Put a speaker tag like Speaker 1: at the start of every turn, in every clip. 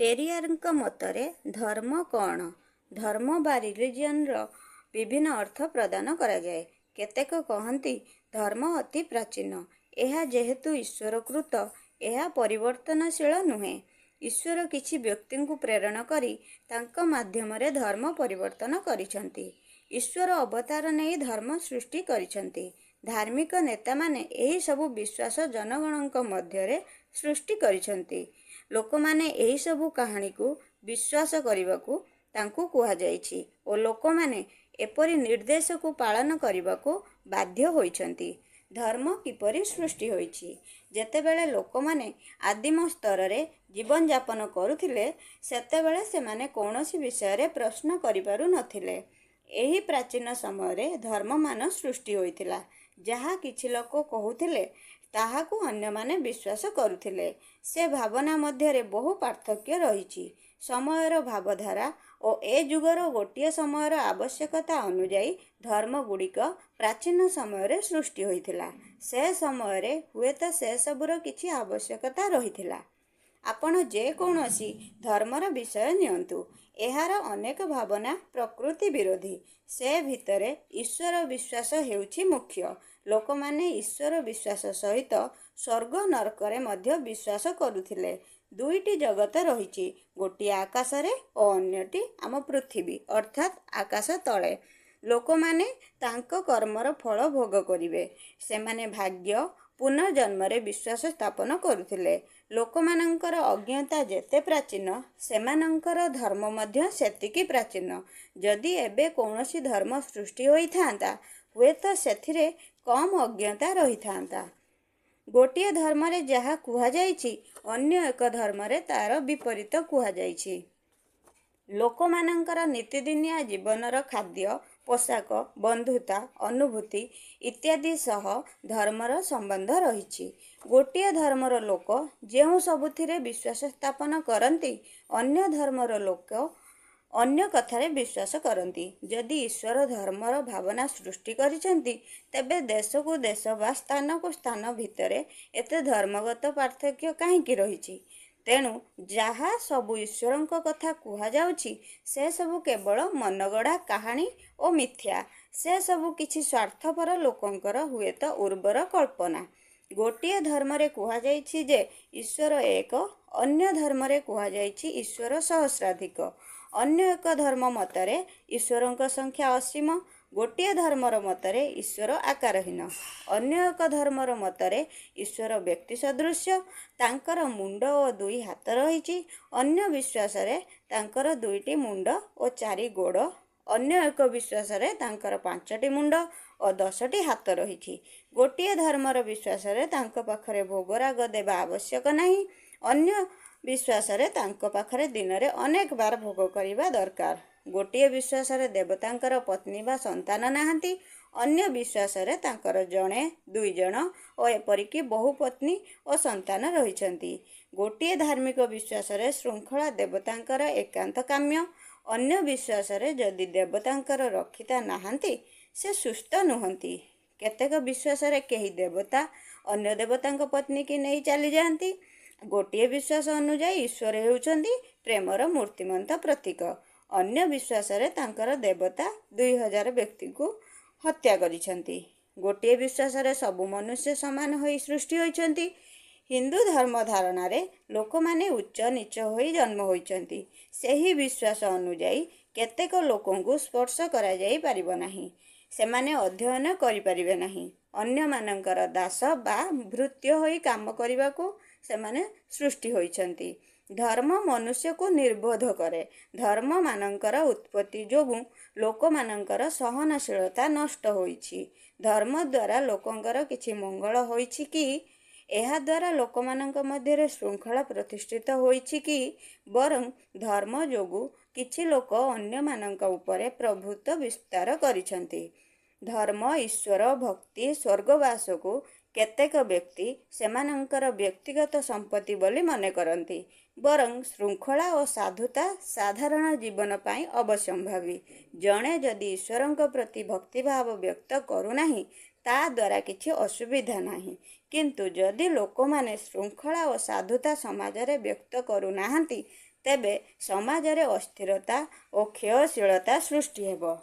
Speaker 1: ପେରିୟାରଙ୍କ ମତରେ ଧର୍ମ କ'ଣ? ଧର୍ମ ବା ରିଲିଜିଅନର ବିଭିନ୍ନ ଅର୍ଥ ପ୍ରଦାନ କରାଯାଏ। କେତେକ କହନ୍ତି ଧର୍ମ ଅତି ପ୍ରାଚୀନ। ଏହା ଯେହେତୁ ଈଶ୍ୱରକୃତ, ଏହା ପରିବର୍ତ୍ତନଶୀଳ ନୁହେଁ। ଈଶ୍ୱର କିଛି ବ୍ୟକ୍ତିଙ୍କୁ ପ୍ରେରଣ କରି ତାଙ୍କ ମାଧ୍ୟମରେ ଧର୍ମ ପରିବର୍ତ୍ତନ କରିଛନ୍ତି। ଈଶ୍ୱର ଅବତାର ନେଇ ଧର୍ମ ସୃଷ୍ଟି କରିଛନ୍ତି। ଧାର୍ମିକ ନେତାମାନେ ଏହି ସବୁ ବିଶ୍ୱାସ ଜନଗଣଙ୍କ ମଧ୍ୟରେ ସୃଷ୍ଟି କରିଛନ୍ତି। ଲୋକମାନେ ଏହି ସବୁ କାହାଣୀକୁ ବିଶ୍ୱାସ କରିବାକୁ ତାଙ୍କୁ କୁହାଯାଇଛି ଓ ଲୋକମାନେ ଏପରି ନିର୍ଦ୍ଦେଶକୁ ପାଳନ କରିବାକୁ ବାଧ୍ୟ ହୋଇଛନ୍ତି। ଧର୍ମ କିପରି ସୃଷ୍ଟି ହୋଇଛି? ଯେତେବେଳେ ଲୋକମାନେ ଆଦିମ ସ୍ତରରେ ଜୀବନଯାପନ କରୁଥିଲେ, ସେତେବେଳେ ସେମାନେ କୌଣସି ବିଷୟରେ ପ୍ରଶ୍ନ କରିପାରୁନଥିଲେ। ଏହି ପ୍ରାଚୀନ ସମୟରେ ଧର୍ମମାନ ସୃଷ୍ଟି ହୋଇଥିଲା। ଯାହା କିଛି ଲୋକ କହୁଥିଲେ ତାହାକୁ ଅନ୍ୟମାନେ ବିଶ୍ୱାସ କରୁଥିଲେ। ସେ ଭାବନା ମଧ୍ୟରେ ବହୁ ପାର୍ଥକ୍ୟ ରହିଛି। ସମୟର ଭାବଧାରା ଓ ଏ ଯୁଗର ଗୋଟିଏ ସମୟର ଆବଶ୍ୟକତା ଅନୁଯାୟୀ ଧର୍ମଗୁଡ଼ିକ ପ୍ରାଚୀନ ସମୟରେ ସୃଷ୍ଟି ହୋଇଥିଲା। ସେ ସମୟରେ ହୁଏତ ସେସବୁର କିଛି ଆବଶ୍ୟକତା ରହିଥିଲା। ଆପଣ ଯେକୌଣସି ଧର୍ମର ବିଷୟ ନିଅନ୍ତୁ, ଏହାର ଅନେକ ଭାବନା ପ୍ରକୃତି ବିରୋଧୀ। ସେ ଭିତରେ ଈଶ୍ୱର ବିଶ୍ୱାସ ହେଉଛି ମୁଖ୍ୟ। ଲୋକମାନେ ଈଶ୍ୱର ବିଶ୍ୱାସ ସହିତ ସ୍ୱର୍ଗ ନରକରେ ମଧ୍ୟ ବିଶ୍ୱାସ କରୁଥିଲେ। ଦୁଇଟି ଜଗତ ରହିଛି, ଗୋଟିଏ ଆକାଶରେ ଓ ଅନ୍ୟଟି ଆମ ପୃଥିବୀ ଅର୍ଥାତ୍ ଆକାଶ ତଳେ। ଲୋକମାନେ ତାଙ୍କ କର୍ମର ଫଳ ଭୋଗ କରିବେ। ସେମାନେ ଭାଗ୍ୟ, ପୁନର୍ଜନ୍ମରେ ବିଶ୍ୱାସ ସ୍ଥାପନ କରୁଥିଲେ। ଲୋକମାନଙ୍କର ଅଜ୍ଞତା ଯେତେ ପ୍ରାଚୀନ, ସେମାନଙ୍କର ଧର୍ମ ମଧ୍ୟ ସେତିକି ପ୍ରାଚୀନ। ଯଦି ଏବେ କୌଣସି ଧର୍ମ ସୃଷ୍ଟି ହୋଇଥାନ୍ତା, ହୁଏତ ସେଥିରେ କମ୍ ଅଜ୍ଞତା ରହିଥାନ୍ତା। ଗୋଟିଏ ଧର୍ମରେ ଯାହା କୁହାଯାଇଛି, ଅନ୍ୟ ଏକ ଧର୍ମରେ ତା'ର ବିପରୀତ କୁହାଯାଇଛି। ଲୋକମାନଙ୍କର ନୀତିଦିନିଆ ଜୀବନର ଖାଦ୍ୟ, ପୋଷାକ, ବନ୍ଧୁତା, ଅନୁଭୂତି ଇତ୍ୟାଦି ସହ ଧର୍ମର ସମ୍ବନ୍ଧ ରହିଛି। ଗୋଟିଏ ଧର୍ମର ଲୋକ ଯେଉଁ ସବୁଥିରେ ବିଶ୍ୱାସ ସ୍ଥାପନ କରନ୍ତି, ଅନ୍ୟ ଧର୍ମର ଲୋକ ଅନ୍ୟ କଥାରେ ବିଶ୍ୱାସ କରନ୍ତି। ଯଦି ଈଶ୍ୱର ଧର୍ମର ଭାବନା ସୃଷ୍ଟି କରିଛନ୍ତି, ତେବେ ଦେଶକୁ ଦେଶ ବା ସ୍ଥାନକୁ ସ୍ଥାନ ଭିତରେ ଏତେ ଧର୍ମଗତ ପାର୍ଥକ୍ୟ କାହିଁକି ରହିଛି? ତେଣୁ ଯାହା ସବୁ ଈଶ୍ୱରଙ୍କ କଥା କୁହାଯାଉଛି, ସେସବୁ କେବଳ ମନଗଢ଼ା କାହାଣୀ ଓ ମିଥ୍ୟା। ସେସବୁ କିଛି ସ୍ୱାର୍ଥପର ଲୋକଙ୍କର ହୁଏତ ଉର୍ବର କଳ୍ପନା। ଗୋଟିଏ ଧର୍ମରେ କୁହାଯାଇଛି ଯେ ଈଶ୍ୱର ଏକ, ଅନ୍ୟ ଧର୍ମରେ କୁହାଯାଇଛି ଈଶ୍ୱର ସହସ୍ରାଧିକ। ଅନ୍ୟ ଏକ ଧର୍ମ ମତରେ ଈଶ୍ୱରଙ୍କ ସଂଖ୍ୟା ଅସୀମ। ଗୋଟିଏ ଧର୍ମର ମତରେ ଈଶ୍ୱର ଆକାରହୀନ। ଅନ୍ୟ ଏକ ଧର୍ମର ମତରେ ଈଶ୍ୱର ବ୍ୟକ୍ତି ସଦୃଶ୍ୟ। ତାଙ୍କର ମୁଣ୍ଡ ଓ ଦୁଇ ହାତ ରହିଛି। ଅନ୍ୟ ବିଶ୍ୱାସରେ ତାଙ୍କର ଦୁଇଟି ମୁଣ୍ଡ ଓ ଚାରି ଗୋଡ଼। ଅନ୍ୟ ଏକ ବିଶ୍ୱାସରେ ତାଙ୍କର 5ଟି ମୁଣ୍ଡ ଓ 10ଟି ହାତ ରହିଛି। ଗୋଟିଏ ଧର୍ମର ବିଶ୍ୱାସରେ ତାଙ୍କ ପାଖରେ ଭୋଗରାଗ ଦେବା ଆବଶ୍ୟକ ନାହିଁ। ଅନ୍ୟ ବିଶ୍ୱାସରେ ତାଙ୍କ ପାଖରେ ଦିନରେ ଅନେକ ବାର ଭୋଗ କରିବା ଦରକାର। ଗୋଟିଏ ବିଶ୍ୱାସରେ ଦେବତାଙ୍କର ପତ୍ନୀ ବା ସନ୍ତାନ ନାହାନ୍ତି। ଅନ୍ୟ ବିଶ୍ୱାସରେ ତାଙ୍କର ଜଣେ, 2 ଜଣ ଓ ଏପରିକି ବହୁ ପତ୍ନୀ ଓ ସନ୍ତାନ ରହିଛନ୍ତି। ଗୋଟିଏ ଧାର୍ମିକ ବିଶ୍ୱାସରେ ଶୃଙ୍ଖଳା ଦେବତାଙ୍କର ଏକାନ୍ତ କାମ୍ୟ। ଅନ୍ୟ ବିଶ୍ୱାସରେ ଯଦି ଦେବତାଙ୍କର ରକ୍ଷିତା ନାହାନ୍ତି, ସେ ସୁସ୍ଥ ନୁହନ୍ତି। କେତେକ ବିଶ୍ୱାସରେ କେହି ଦେବତା ଅନ୍ୟ ଦେବତାଙ୍କ ପତ୍ନୀକି ନେଇ ଚାଲିଯାଆନ୍ତି। ଗୋଟିଏ ବିଶ୍ୱାସ ଅନୁଯାୟୀ ଈଶ୍ୱର ହେଉଛନ୍ତି ପ୍ରେମର ମୂର୍ତ୍ତିମନ୍ତ ପ୍ରତୀକ। ଅନ୍ୟ ବିଶ୍ୱାସରେ ତାଙ୍କର ଦେବତା 2000 ବ୍ୟକ୍ତିଙ୍କୁ ହତ୍ୟା କରିଛନ୍ତି। ଗୋଟିଏ ବିଶ୍ୱାସରେ ସବୁ ମନୁଷ୍ୟ ସମାନ ହୋଇ ସୃଷ୍ଟି ହୋଇଛନ୍ତି। ହିନ୍ଦୁ ଧର୍ମ ଧାରଣାରେ ଲୋକମାନେ ଉଚ୍ଚ ନୀଚ ହୋଇ ଜନ୍ମ ହୋଇଛନ୍ତି। ସେହି ବିଶ୍ୱାସ ଅନୁଯାୟୀ କେତେକ ଲୋକଙ୍କୁ ସ୍ପର୍ଶ କରାଯାଇ ପାରିବ ନାହିଁ। ସେମାନେ ଅଧ୍ୟୟନ କରିପାରିବେ ନାହିଁ। ଅନ୍ୟମାନଙ୍କର ଦାସ ବା ଭୃତ୍ୟ ହୋଇ କାମ କରିବାକୁ ସେମାନେ ସୃଷ୍ଟି ହୋଇଛନ୍ତି। ଧର୍ମ ମନୁଷ୍ୟକୁ ନିର୍ବୋଧ କରେ। ଧର୍ମମାନଙ୍କର ଉତ୍ପତ୍ତି ଯୋଗୁଁ ଲୋକମାନଙ୍କର ସହନଶୀଳତା ନଷ୍ଟ ହୋଇଛି। ଧର୍ମ ଦ୍ୱାରା ଲୋକଙ୍କର କିଛି ମଙ୍ଗଳ ହୋଇଛି କି? ଏହାଦ୍ୱାରା ଲୋକମାନଙ୍କ ମଧ୍ୟରେ ଶୃଙ୍ଖଳା ପ୍ରତିଷ୍ଠିତ ହୋଇଛି କି? ବରଂ ଧର୍ମ ଯୋଗୁଁ କିଛି ଲୋକ ଅନ୍ୟମାନଙ୍କ ଉପରେ ପ୍ରଭୁତ୍ୱ ବିସ୍ତାର କରିଛନ୍ତି। ଧର୍ମ, ଈଶ୍ୱର, ଭକ୍ତି, ସ୍ୱର୍ଗବାସକୁ କେତେକ ବ୍ୟକ୍ତି ସେମାନଙ୍କର ବ୍ୟକ୍ତିଗତ ସମ୍ପତ୍ତି ବୋଲି ମନେ କରନ୍ତି। ବରଂ ଶୃଙ୍ଖଳା ଓ ସାଧୁତା ସାଧାରଣ ଜୀବନ ପାଇଁ ଅବଶ୍ୟମ୍ଭାବୀ। ଜଣେ ଯଦି ଈଶ୍ୱରଙ୍କ ପ୍ରତି ଭକ୍ତିଭାବ ବ୍ୟକ୍ତ କରୁନାହିଁ, ତା ଦ୍ୱାରା କିଛି ଅସୁବିଧା ନାହିଁ। କିନ୍ତୁ ଯଦି ଲୋକମାନେ ଶୃଙ୍ଖଳା ଓ ସାଧୁତା ସମାଜରେ ବ୍ୟକ୍ତ କରୁନାହାନ୍ତି, ତେବେ ସମାଜରେ ଅସ୍ଥିରତା ଓ କ୍ଷୟଶୀଳତା ସୃଷ୍ଟି ହେବ।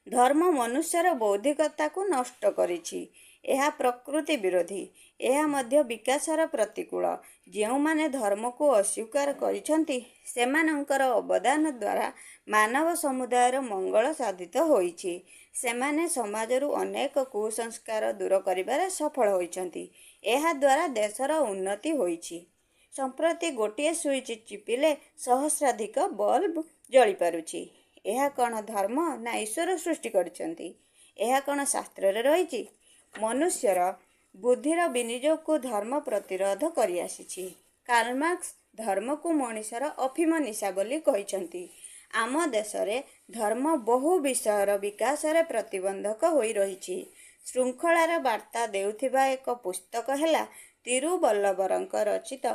Speaker 1: ଧର୍ମ ମନୁଷ୍ୟର ବୌଦ୍ଧିକତାକୁ ନଷ୍ଟ କରିଛି। ଏହା ପ୍ରକୃତି ବିରୋଧୀ। ଏହା ମଧ୍ୟ ବିକାଶର ପ୍ରତିକୂଳ। ଯେଉଁମାନେ ଧର୍ମକୁ ଅସ୍ୱୀକାର କରିଛନ୍ତି ସେମାନଙ୍କର ଅବଦାନ ଦ୍ୱାରା ମାନବ ସମୁଦାୟର ମଙ୍ଗଳ ସାଧିତ ହୋଇଛି। ସେମାନେ ସମାଜରୁ ଅନେକ କୁସଂସ୍କାର ଦୂର କରିବାରେ ସଫଳ ହୋଇଛନ୍ତି। ଏହାଦ୍ୱାରା ଦେଶର ଉନ୍ନତି ହୋଇଛି। ସମ୍ପ୍ରତି ଗୋଟିଏ ସୁଇଚ୍ ଚିପିଲେ ସହସ୍ରାଧିକ ବଲ୍ବ ଜଳିପାରୁଛି। ଏହା କ'ଣ ଧର୍ମ ନା ଈଶ୍ୱର ସୃଷ୍ଟି କରିଛନ୍ତି? ଏହା କ'ଣ ଶାସ୍ତ୍ରରେ ରହିଛି? ମନୁଷ୍ୟର ବୁଦ୍ଧିର ବିନିଯୋଗକୁ ଧର୍ମ ପ୍ରତିରୋଧ କରିଆସିଛି। କାର୍ଲ ମାର୍କ୍ସ ଧର୍ମକୁ ମଣିଷର ଅଫିମ ନିଶା ବୋଲି କହିଛନ୍ତି। ଆମ ଦେଶରେ ଧର୍ମ ବହୁ ବିଷୟର ବିକାଶରେ ପ୍ରତିବନ୍ଧକ ହୋଇ ରହିଛି। ଶୃଙ୍ଖଳାର ବାର୍ତ୍ତା ଦେଉଥିବା ଏକ ପୁସ୍ତକ ହେଲା ତିରୁବଲ୍ଲବରଙ୍କ ରଚିତ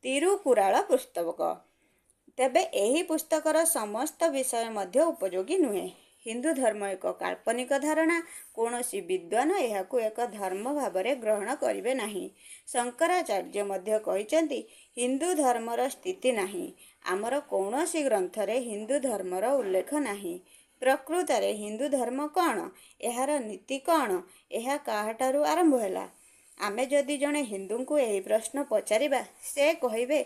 Speaker 1: ତିରୁକୁରାଳ ପୁସ୍ତକ। ତେବେ ଏହି ପୁସ୍ତକର ସମସ୍ତ ବିଷୟ ମଧ୍ୟ ଉପଯୋଗୀ ନୁହେଁ। ହିନ୍ଦୁ ଧର୍ମ ଏକ କାଳ୍ପନିକ ଧାରଣା। କୌଣସି ବିଦ୍ୱାନ ଏହାକୁ ଏକ ଧର୍ମ ଭାବରେ ଗ୍ରହଣ କରିବେ ନାହିଁ। ଶଙ୍କରାଚାର୍ଯ୍ୟ ମଧ୍ୟ କହିଛନ୍ତି ହିନ୍ଦୁ ଧର୍ମର ସ୍ଥିତି ନାହିଁ। ଆମର କୌଣସି ଗ୍ରନ୍ଥରେ ହିନ୍ଦୁ ଧର୍ମର ଉଲ୍ଲେଖ ନାହିଁ। ପ୍ରକୃତରେ ହିନ୍ଦୁ ଧର୍ମ କ'ଣ? ଏହାର ନୀତି କ'ଣ? ଏହା କାହାଠାରୁ ଆରମ୍ଭ ହେଲା? ଆମେ ଯଦି ଜଣେ ହିନ୍ଦୁଙ୍କୁ ଏହି ପ୍ରଶ୍ନ ପଚାରିବା, ସେ କହିବେ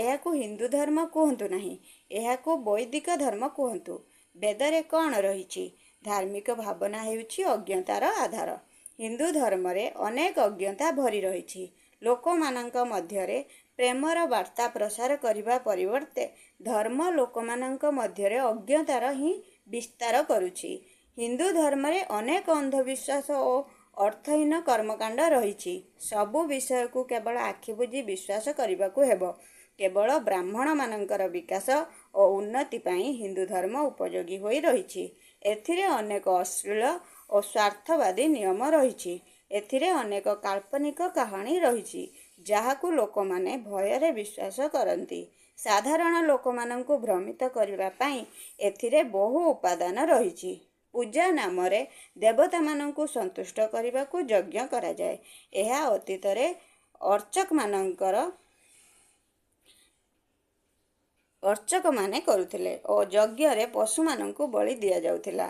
Speaker 1: ଏହାକୁ ହିନ୍ଦୁ ଧର୍ମ କୁହନ୍ତୁ ନାହିଁ, ଏହାକୁ ବୈଦିକ ଧର୍ମ କୁହନ୍ତୁ। ବେଦରେ କ'ଣ ରହିଛି? ଧାର୍ମିକ ଭାବନା ହେଉଛି ଅଜ୍ଞତାର ଆଧାର। ହିନ୍ଦୁ ଧର୍ମରେ ଅନେକ ଅଜ୍ଞତା ଭରି ରହିଛି। ଲୋକମାନଙ୍କ ମଧ୍ୟରେ ପ୍ରେମର ବାର୍ତ୍ତା ପ୍ରସାର କରିବା ପରିବର୍ତ୍ତେ ଧର୍ମ ଲୋକମାନଙ୍କ ମଧ୍ୟରେ ଅଜ୍ଞତାର ହିଁ ବିସ୍ତାର କରୁଛି। ହିନ୍ଦୁ ଧର୍ମରେ ଅନେକ ଅନ୍ଧବିଶ୍ୱାସ ଓ ଅର୍ଥହୀନ କର୍ମକାଣ୍ଡ ରହିଛି। ସବୁ ବିଷୟକୁ କେବଳ ଆଖି ବୁଜି ବିଶ୍ୱାସ କରିବାକୁ ହେବ। କେବଳ ବ୍ରାହ୍ମଣମାନଙ୍କର ବିକାଶ ଓ ଉନ୍ନତି ପାଇଁ ହିନ୍ଦୁ ଧର୍ମ ଉପଯୋଗୀ ହୋଇ ରହିଛି। ଏଥିରେ ଅନେକ ଅଶ୍ଳୀଳ ଓ ସ୍ୱାର୍ଥବାଦୀ ନିୟମ ରହିଛି। ଏଥିରେ ଅନେକ କାଳ୍ପନିକ କାହାଣୀ ରହିଛି ଯାହାକୁ ଲୋକମାନେ ଭୟରେ ବିଶ୍ୱାସ କରନ୍ତି। ସାଧାରଣ ଲୋକମାନଙ୍କୁ ଭ୍ରମିତ କରିବା ପାଇଁ ଏଥିରେ ବହୁ ଉପାଦାନ ରହିଛି। ପୂଜା ନାମରେ ଦେବତାମାନଙ୍କୁ ସନ୍ତୁଷ୍ଟ କରିବାକୁ ଯଜ୍ଞ କରାଯାଏ। ଏହା ଅତୀତରେ ଅର୍ଚ୍ଚକମାନେ କରୁଥିଲେ ଓ ଯଜ୍ଞରେ ପଶୁମାନଙ୍କୁ ବଳି ଦିଆଯାଉଥିଲା।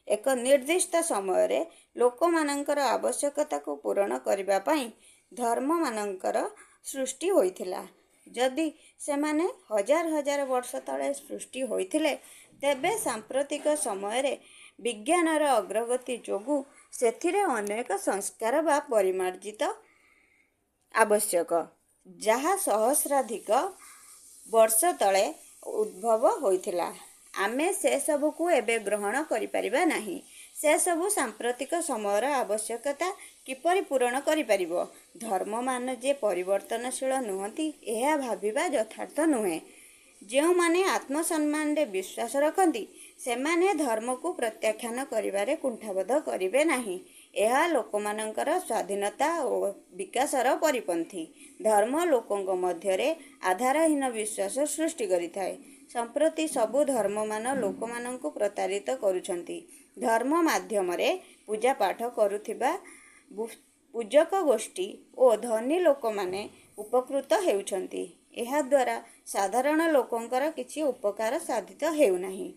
Speaker 1: ଏକ ନିର୍ଦ୍ଦିଷ୍ଟ ସମୟରେ ଲୋକମାନଙ୍କର ଆବଶ୍ୟକତାକୁ ପୂରଣ କରିବା ପାଇଁ ଧର୍ମମାନଙ୍କର ସୃଷ୍ଟି ହୋଇଥିଲା। ଯଦି ସେମାନେ ହଜାର ହଜାର ବର୍ଷ ତଳେ ସୃଷ୍ଟି ହୋଇଥିଲେ, ତେବେ ସାମ୍ପ୍ରତିକ ସମୟରେ ବିଜ୍ଞାନର ଅଗ୍ରଗତି ଯୋଗୁଁ ସେଥିରେ ଅନେକ ସଂସ୍କାର ବା ପରିମାର୍ଜିତ ଆବଶ୍ୟକ, ଯାହା ସହସ୍ରାଧିକ ବର୍ଷ ତଳେ ଉଦ୍ଭବ ହୋଇଥିଲା। ଆମେ ସେସବୁକୁ ଏବେ ଗ୍ରହଣ କରିପାରିବା ନାହିଁ। ସେସବୁ ସାମ୍ପ୍ରତିକ ସମୟର ଆବଶ୍ୟକତା କିପରି ପୂରଣ କରିପାରିବ? ଧର୍ମମାନ ଯେ ପରିବର୍ତ୍ତନଶୀଳ ନୁହନ୍ତି, ଏହା ଭାବିବା ଯଥାର୍ଥ ନୁହେଁ। ଯେଉଁମାନେ ଆତ୍ମସମ୍ମାନରେ ବିଶ୍ୱାସ ରଖନ୍ତି, ସେମାନେ ଧର୍ମକୁ ପ୍ରତ୍ୟାଖ୍ୟାନ କରିବାରେ କୁଣ୍ଠାବୋଧ କରିବେ ନାହିଁ। ଏହା ଲୋକମାନଙ୍କର ସ୍ୱାଧୀନତା ଓ ବିକାଶର ପରିପନ୍ଥୀ। ଧର୍ମ ଲୋକଙ୍କ ମଧ୍ୟରେ ଆଧାରହୀନ ବିଶ୍ୱାସ ସୃଷ୍ଟି କରିଥାଏ। ସମ୍ପ୍ରତି ସବୁ ଧର୍ମମାନ ଲୋକମାନଙ୍କୁ ପ୍ରତାରିତ କରୁଛନ୍ତି। ଧର୍ମ ମାଧ୍ୟମରେ ପୂଜାପାଠ କରୁଥିବା ପୂଜକ ଗୋଷ୍ଠୀ ଓ ଧନୀ ଲୋକମାନେ ଉପକୃତ ହେଉଛନ୍ତି। ଏହାଦ୍ୱାରା ସାଧାରଣ ଲୋକଙ୍କର କିଛି ଉପକାର ସାଧିତ ହେଉନାହିଁ।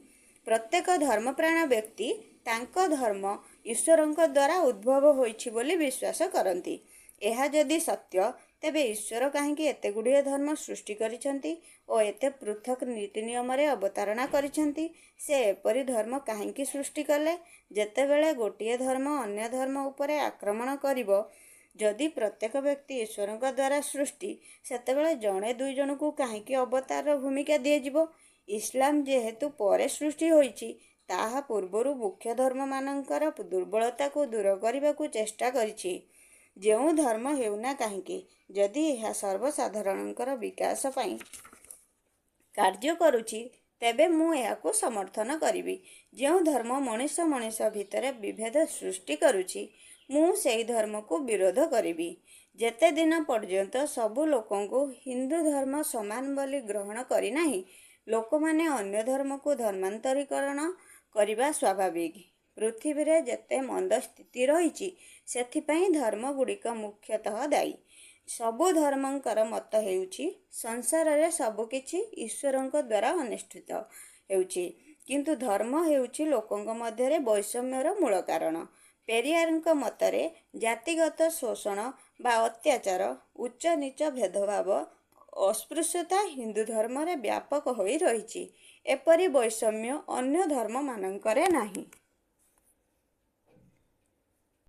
Speaker 1: ପ୍ରତ୍ୟେକ ଧର୍ମପ୍ରାଣ ବ୍ୟକ୍ତି ତାଙ୍କ ଧର୍ମ ଈଶ୍ୱରଙ୍କ ଦ୍ୱାରା ଉଦ୍ଭବ ହୋଇଛି ବୋଲି ବିଶ୍ୱାସ କରନ୍ତି। ଏହା ଯଦି ସତ୍ୟ, ତେବେ ଈଶ୍ୱର କାହିଁକି ଏତେ ଗୁଡ଼ିଏ ଧର୍ମ ସୃଷ୍ଟି କରିଛନ୍ତି ଓ ଏତେ ପୃଥକ୍ ନୀତି ନିୟମରେ ଅବତାରଣା କରିଛନ୍ତି? ସେ ଏପରି ଧର୍ମ କାହିଁକି ସୃଷ୍ଟି କଲେ? ଯେତେବେଳେ ଗୋଟିଏ ଧର୍ମ ଅନ୍ୟ ଧର୍ମ ଉପରେ ଆକ୍ରମଣ କରିବ, ଯଦି ପ୍ରତ୍ୟେକ ବ୍ୟକ୍ତି ଈଶ୍ୱରଙ୍କ ଦ୍ୱାରା ସୃଷ୍ଟି, ସେତେବେଳେ ଜଣେ ଦୁଇ ଜଣଙ୍କୁ କାହିଁକି ଅବତାରର ଭୂମିକା ଦିଆଯିବ? ଇସଲାମ ଯେହେତୁ ପରେ ସୃଷ୍ଟି ହୋଇଛି, ତାହା ପୂର୍ବରୁ ମୁଖ୍ୟ ଧର୍ମମାନଙ୍କର ଦୁର୍ବଳତାକୁ ଦୂର କରିବାକୁ ଚେଷ୍ଟା କରିଛି। ଯେଉଁ ଧର୍ମ ହେଉନା କାହିଁକି, ଯଦି ଏହା ସର୍ବସାଧାରଣଙ୍କର ବିକାଶ ପାଇଁ କାର୍ଯ୍ୟ କରୁଛି, ତେବେ ମୁଁ ଏହାକୁ ସମର୍ଥନ କରିବି। ଯେଉଁ ଧର୍ମ ମଣିଷ ଭିତରେ ବିଭେଦ ସୃଷ୍ଟି କରୁଛି, ମୁଁ ସେହି ଧର୍ମକୁ ବିରୋଧ କରିବି। ଯେତେ ଦିନ ପର୍ଯ୍ୟନ୍ତ ସବୁ ଲୋକଙ୍କୁ ହିନ୍ଦୁ ଧର୍ମ ସମାନ ବୋଲି ଗ୍ରହଣ କରିନାହିଁ, ଲୋକମାନେ ଅନ୍ୟ ଧର୍ମକୁ ଧର୍ମାନ୍ତରୀକରଣ କରିବା ସ୍ୱାଭାବିକ। ପୃଥିବୀରେ ଯେତେ ମନ୍ଦ ସ୍ଥିତି ରହିଛି, ସେଥିପାଇଁ ଧର୍ମଗୁଡ଼ିକ ମୁଖ୍ୟତଃ ଦାୟୀ। ସବୁ ଧର୍ମଙ୍କର ମତ ହେଉଛି ସଂସାରରେ ସବୁକିଛି ଈଶ୍ୱରଙ୍କ ଦ୍ୱାରା ଅନୁଷ୍ଠିତ ହେଉଛି, କିନ୍ତୁ ଧର୍ମ ହେଉଛି ଲୋକଙ୍କ ମଧ୍ୟରେ ବୈଷମ୍ୟର ମୂଳ କାରଣ। ପେରିୟାରଙ୍କ ମତରେ ଜାତିଗତ ଶୋଷଣ ବା ଅତ୍ୟାଚାର, ଉଚ୍ଚ ନୀଚ ଭେଦଭାବ, ଅସ୍ପୃଶ୍ୟତା ହିନ୍ଦୁ ଧର୍ମରେ ବ୍ୟାପକ ହୋଇ ରହିଛି। ଏପରି ବୈଷମ୍ୟ ଅନ୍ୟ ଧର୍ମମାନଙ୍କରେ ନାହିଁ।